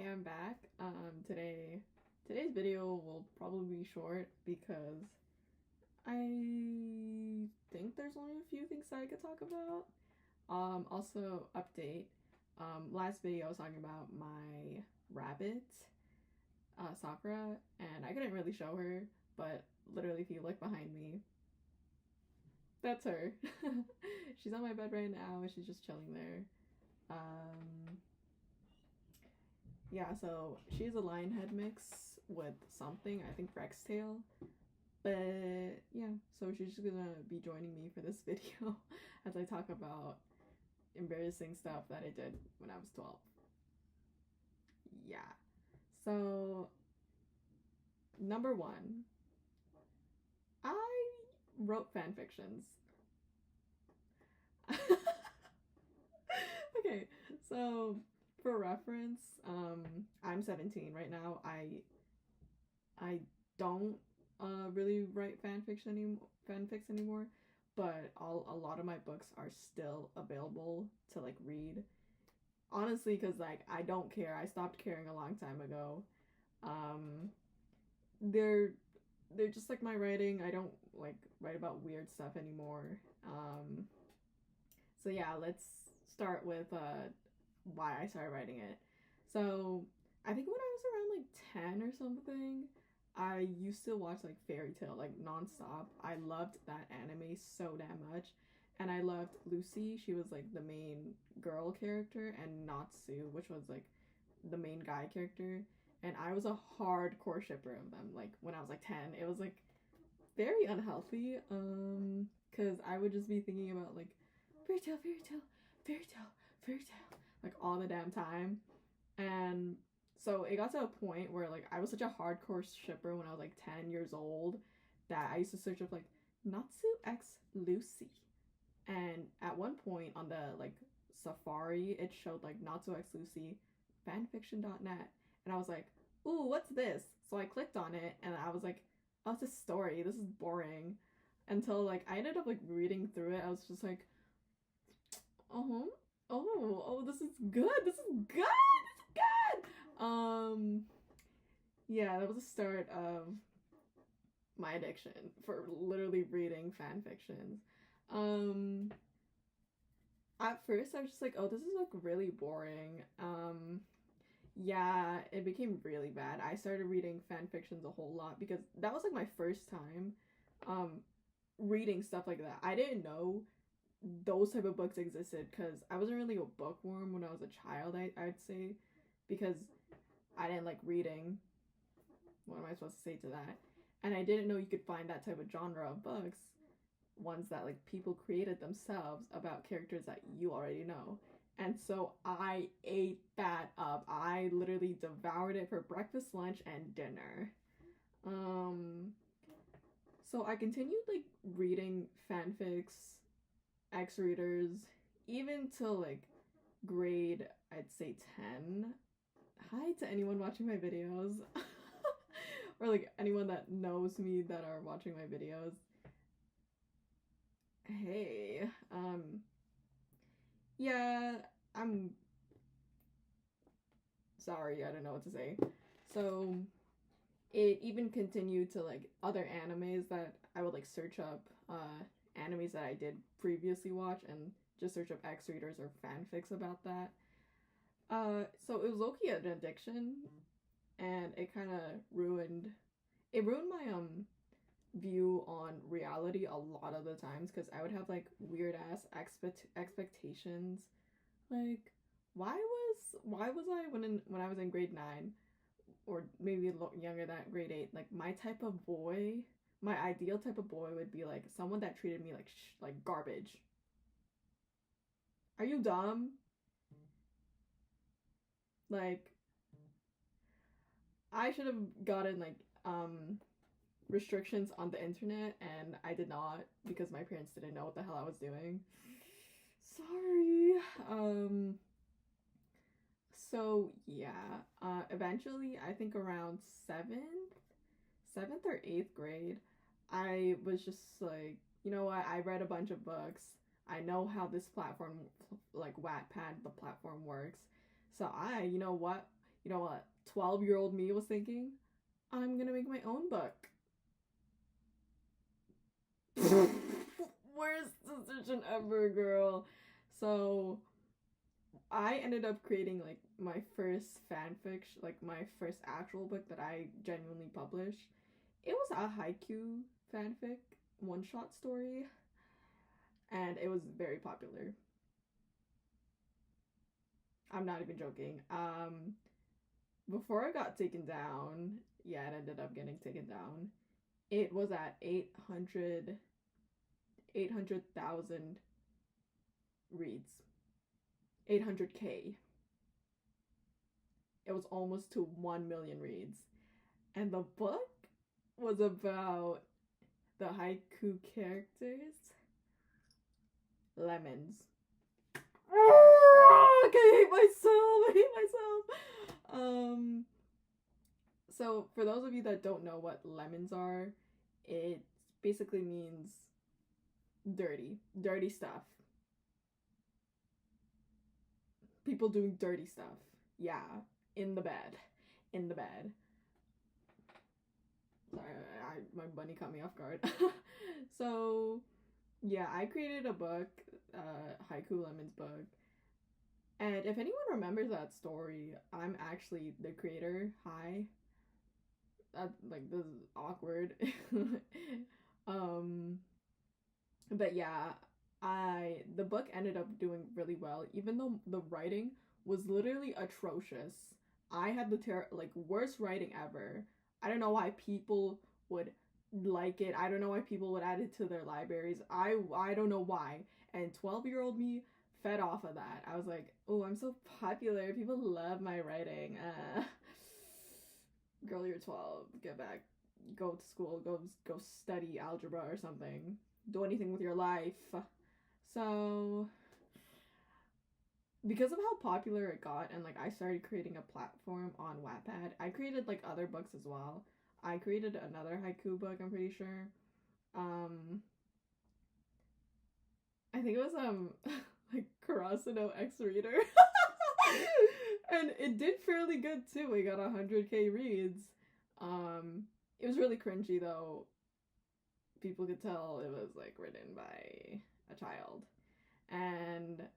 am back. Today's video will probably be short because I think there's only a few things that I could talk about. Also update. Last video I was talking about my rabbit, Sakura, and I couldn't really show her, but literally if you look behind me, that's her. She's on my bed right now and she's just chilling there. Yeah, so she's a lion head mix with something, I think Rex tail. But yeah, so she's just gonna be joining me for this video as I talk about embarrassing stuff that I did when I was 12. Yeah. So, number one, I wrote fan fictions. Okay, so for reference, I'm 17 right now. I don't really write fanfics anymore, but a lot of my books are still available to like read. Honestly, because like I don't care. I stopped caring a long time ago. Um, they're they're just like my writing. I don't like write about weird stuff anymore. So yeah, let's start with why I started writing it. So I think when I was around like 10 or something, I used to watch like Fairy Tail like nonstop. I loved that anime so damn much. And I loved Lucy. She was like the main girl character, and Natsu, which was like the main guy character. And I was a hardcore shipper of them. Like when I was like 10, it was like very unhealthy. Cause I would just be thinking about like fairy tale, fairy tale, fairy tale, fairy tale, like all the damn time. And so it got to a point where like I was such a hardcore shipper when I was like 10 years old that I used to search up like Natsu X Lucy. And at one point on the like Safari, it showed like Natsu X Lucy fanfiction.net. And I was like, ooh, what's this? So I clicked on it and I was like, oh, it's a story. This is boring. Until like I ended up like reading through it. I was just like, oh, oh, this is good. This is good. This is good. Yeah, that was the start of my addiction for literally reading fan fictions. At first I was just like, oh, this is like really boring. Yeah, it became really bad. I started reading fan fictions a whole lot because that was like my first time reading stuff like that. I didn't know those type of books existed because I wasn't really a bookworm when I was a child, I'd say, because I didn't like reading. What am I supposed to say to that? And I didn't know you could find that type of genre of books, ones that like people created themselves about characters that you already know. And so I ate that up. I literally devoured it for breakfast, lunch, and dinner. So I continued like reading fanfics, X readers, even till like grade, I'd say 10. Hi to anyone watching my videos. Or like anyone that knows me that are watching my videos. Hey, yeah, I'm sorry, I don't know what to say. So it even continued to like other animes that I would like search up animes that I did previously watch and just search up X readers or fanfics about that. So it was low-key an addiction, and it kind of ruined my view on reality a lot of the times because I would have like weird ass expectations, like why was I when I was in grade 9 or maybe younger than grade 8, like my type of boy, my ideal type of boy would be like someone that treated me like garbage. Are you dumb? Like I should have gotten like restrictions on the internet, and I did not because my parents didn't know what the hell I was doing. Sorry. So yeah, eventually I think around seventh or eighth grade, I was just like, you know what? I read a bunch of books. I know how this platform, like Wattpad, the platform works. So you know what? You know what 12-year-old me was thinking? I'm gonna make my own book. Worst decision ever, girl. So I ended up creating like my first fanfiction, like my first actual book that I genuinely published. It was a haiku fanfic, one shot story, and it was very popular. I'm not even joking. Before it got taken down, yeah, it ended up getting taken down. It was at 800,000 reads. 800K. It was almost to 1 million reads. And the book was about the haiku characters. Lemons. I hate myself. I hate myself. So for those of you that don't know what lemons are, it basically means dirty stuff. People doing dirty stuff. Yeah, in the bed. Sorry, my bunny caught me off guard. So, yeah, I created a book, Haiku Lemons book. And if anyone remembers that story, I'm actually the creator. Hi. Like, this is awkward. um, but yeah, the book ended up doing really well, even though the writing was literally atrocious. I had the worst writing ever. I don't know why people would like it. I don't know why people would add it to their libraries. I don't know why. And 12-year-old me fed off of that. I was like, oh, I'm so popular. People love my writing. Girl, you're 12. Get back. Go to school. Go study algebra or something. Do anything with your life. So because of how popular it got, and like I started creating a platform on Wattpad, I created like other books as well. I created another haiku book, I'm pretty sure. I think it was like Karasuno X Reader. And it did fairly good too. We got 100K reads. It was really cringy though. People could tell it was like written by a child. And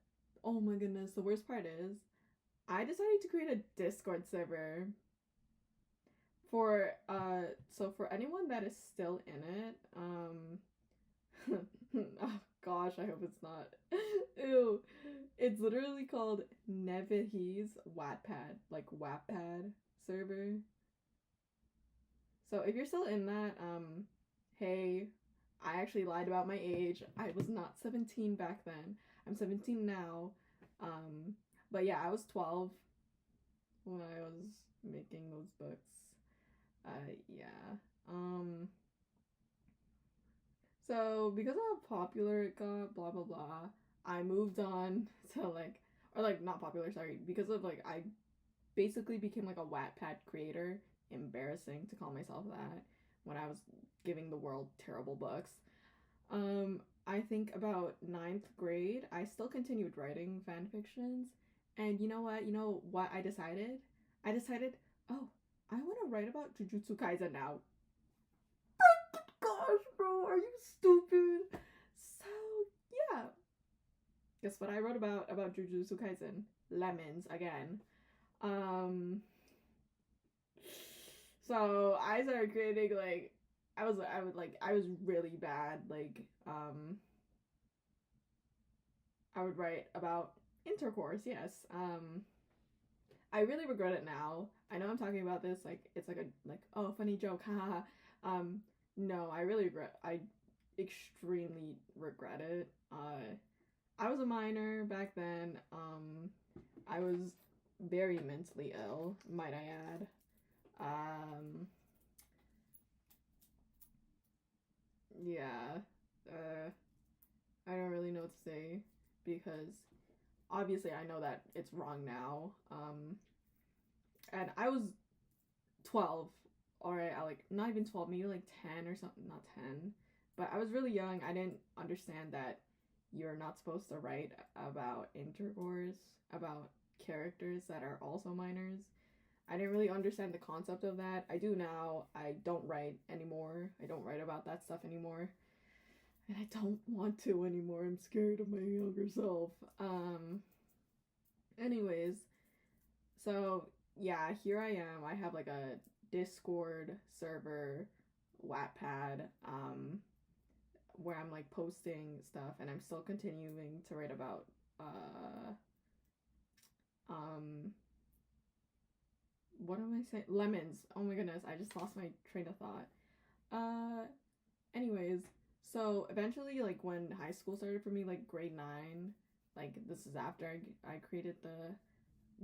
oh my goodness, the worst part is I decided to create a Discord server for for anyone that is still in it. Oh gosh, I hope it's not. Ew. It's literally called Nevehe's Wattpad, like Wattpad server. So if you're still in that, hey, I actually lied about my age. I was not 17 back then. I'm 17 now. But yeah, I was 12 when I was making those books. Yeah. So because of how popular it got, blah blah blah, I moved on to not popular, sorry, because of like I basically became like a Wattpad creator. Embarrassing to call myself that when I was giving the world terrible books. I think about ninth grade, I still continued writing fan fictions. And you know what? You know what I decided? I decided, oh, I want to write about Jujutsu Kaisen now. Gosh, bro, are you stupid? So, yeah. Guess what I wrote about Jujutsu Kaisen? Lemons again. So I started creating like I was really bad. I would write about intercourse, yes. I really regret it now. I know I'm talking about this like it's like a oh funny joke, haha. No, I extremely regret it. I was a minor back then. I was very mentally ill, might I add. Yeah. I don't really know what to say because obviously I know that it's wrong now. And I was 12, or I like not even 12, maybe like 10 or something, not 10. But I was really young. I didn't understand that you're not supposed to write about intercourse, about characters that are also minors. I didn't really understand the concept of that. I do now. I don't write anymore. I don't write about that stuff anymore. And I don't want to anymore. I'm scared of my younger self. Anyways, so yeah, here I am. I have like a Discord server, Wattpad, where I'm like posting stuff, and I'm still continuing to write about um what am I saying? Lemons. Oh my goodness, I just lost my train of thought. Uh anyways, so eventually, like when high school started for me, like grade 9, like this is after I created the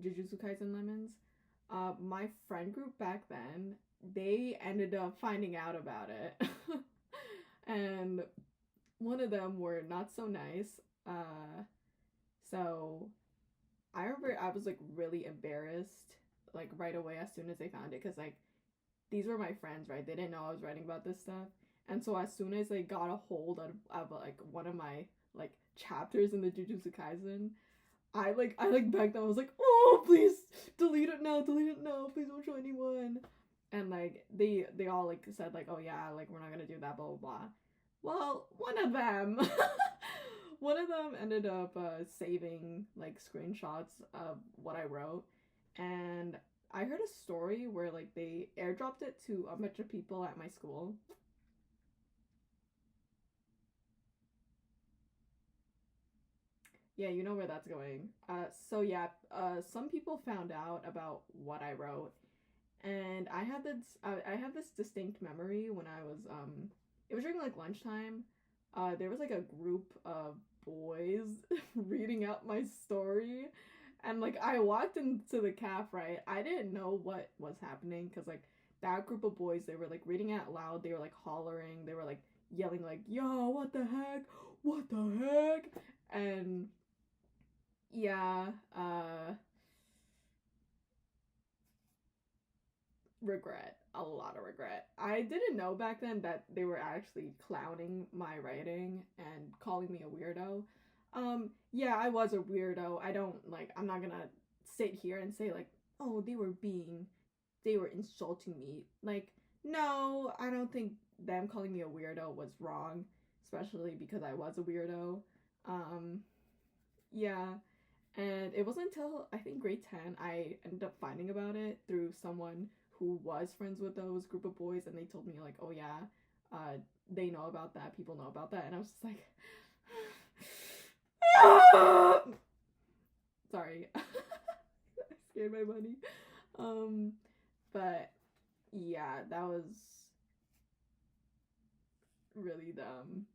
Jujutsu Kaisen Lemons. My friend group back then, they ended up finding out about it. And one of them were not so nice. So I remember I was like really embarrassed, like right away as soon as they found it, because like these were my friends, right? They didn't know I was writing about this stuff. And so as soon as they got a hold of like one of my like chapters in the Jujutsu Kaisen, I begged them. I was like, oh, please delete it now, please don't show anyone. And like they all like said like, oh yeah, like we're not gonna do that, blah blah blah. Well, one of them ended up saving like screenshots of what I wrote, and I heard a story where like they airdropped it to a bunch of people at my school. Yeah, you know where that's going. So yeah, some people found out about what I wrote, and I have this distinct memory when I was it was during like lunchtime. There was like a group of boys reading out my story, and like I walked into the calf, right? I didn't know what was happening, because like that group of boys, they were like reading out loud, they were like hollering, they were like yelling like, yo, what the heck, what the heck. And yeah, regret, a lot of regret. I didn't know back then that they were actually clowning my writing and calling me a weirdo. Yeah, I was a weirdo. I don't like, I'm not gonna sit here and say like, oh, they were insulting me. Like, no, I don't think them calling me a weirdo was wrong, especially because I was a weirdo. Um, yeah, and it wasn't until I think grade 10 I ended up finding about it through someone who was friends with those group of boys, and they told me like, "Oh yeah, they know about that. People know about that." And I was just like, sorry, I scared my bunny. But yeah, that was really dumb.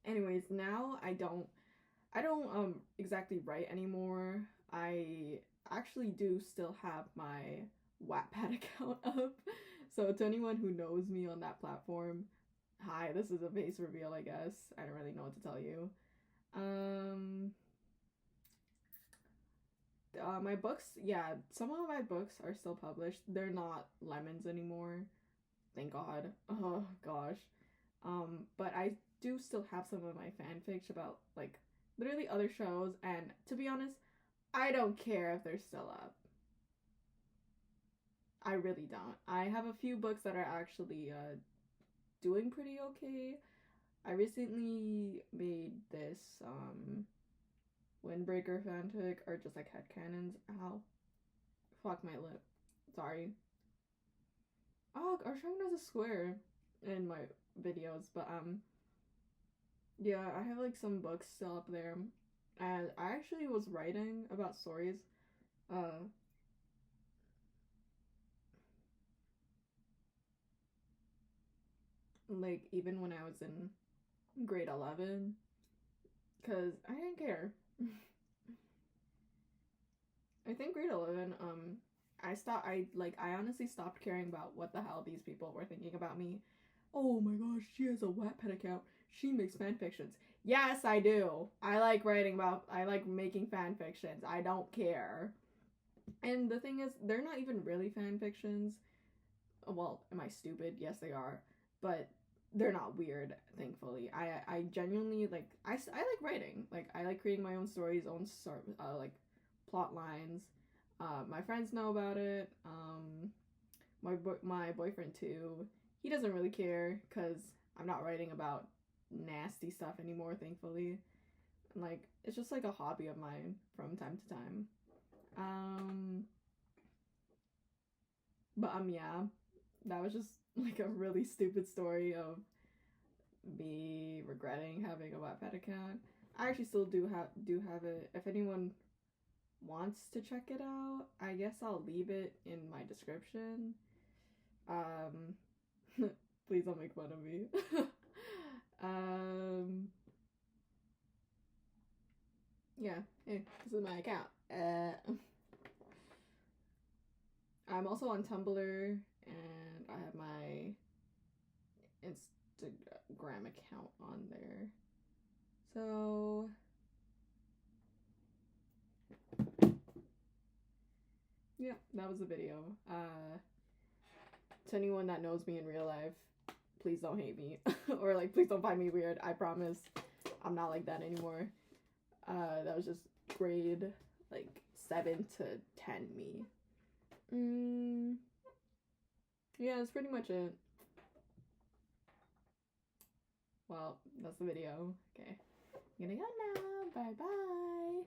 Anyways, now I don't exactly write anymore. I actually do still have my Wattpad account up. So to anyone who knows me on that platform, hi, this is a face reveal, I guess. I don't really know what to tell you. Um my books, yeah, some of my books are still published. They're not lemons anymore. Thank God. Oh gosh. But I do still have some of my fanfics about like literally other shows, and to be honest, I don't care if they're still up. I really don't. I have a few books that are actually doing pretty okay. I recently made this Windbreaker fanfic, or just like headcanons. Ow. Fuck my lip. Sorry. Oh, I was trying as a square in my videos, but yeah, I have like some books still up there. And I actually was writing about stories. Uh like even when I was in grade 11, cuz I didn't care. I think grade 11, I honestly stopped caring about what the hell these people were thinking about me. Oh my gosh, she has a Wattpad account. She makes fan fictions. Yes, I do. I like making fan fictions. I don't care. And the thing is, they're not even really fan fictions. Well, am I stupid? Yes, they are. But they're not weird, thankfully. I genuinely I like writing. Like I like creating my own stories, like plot lines. My friends know about it. My boyfriend too. He doesn't really care because I'm not writing about nasty stuff anymore, thankfully. And like it's just like a hobby of mine from time to time. But yeah, that was just like a really stupid story of me regretting having a Wattpad account. I actually still do have it. If anyone wants to check it out, I guess I'll leave it in my description. Please don't make fun of me. Yeah, hey, this is my account. I'm also on Tumblr, and I have my Instagram account on there. So yeah, that was the video. To anyone that knows me in real life, please don't hate me or like please don't find me weird. I promise I'm not like that anymore. That was just grade like 7 to 10 me. Yeah, that's pretty much it. Well, that's the video. Okay, I'm gonna go now. Bye bye.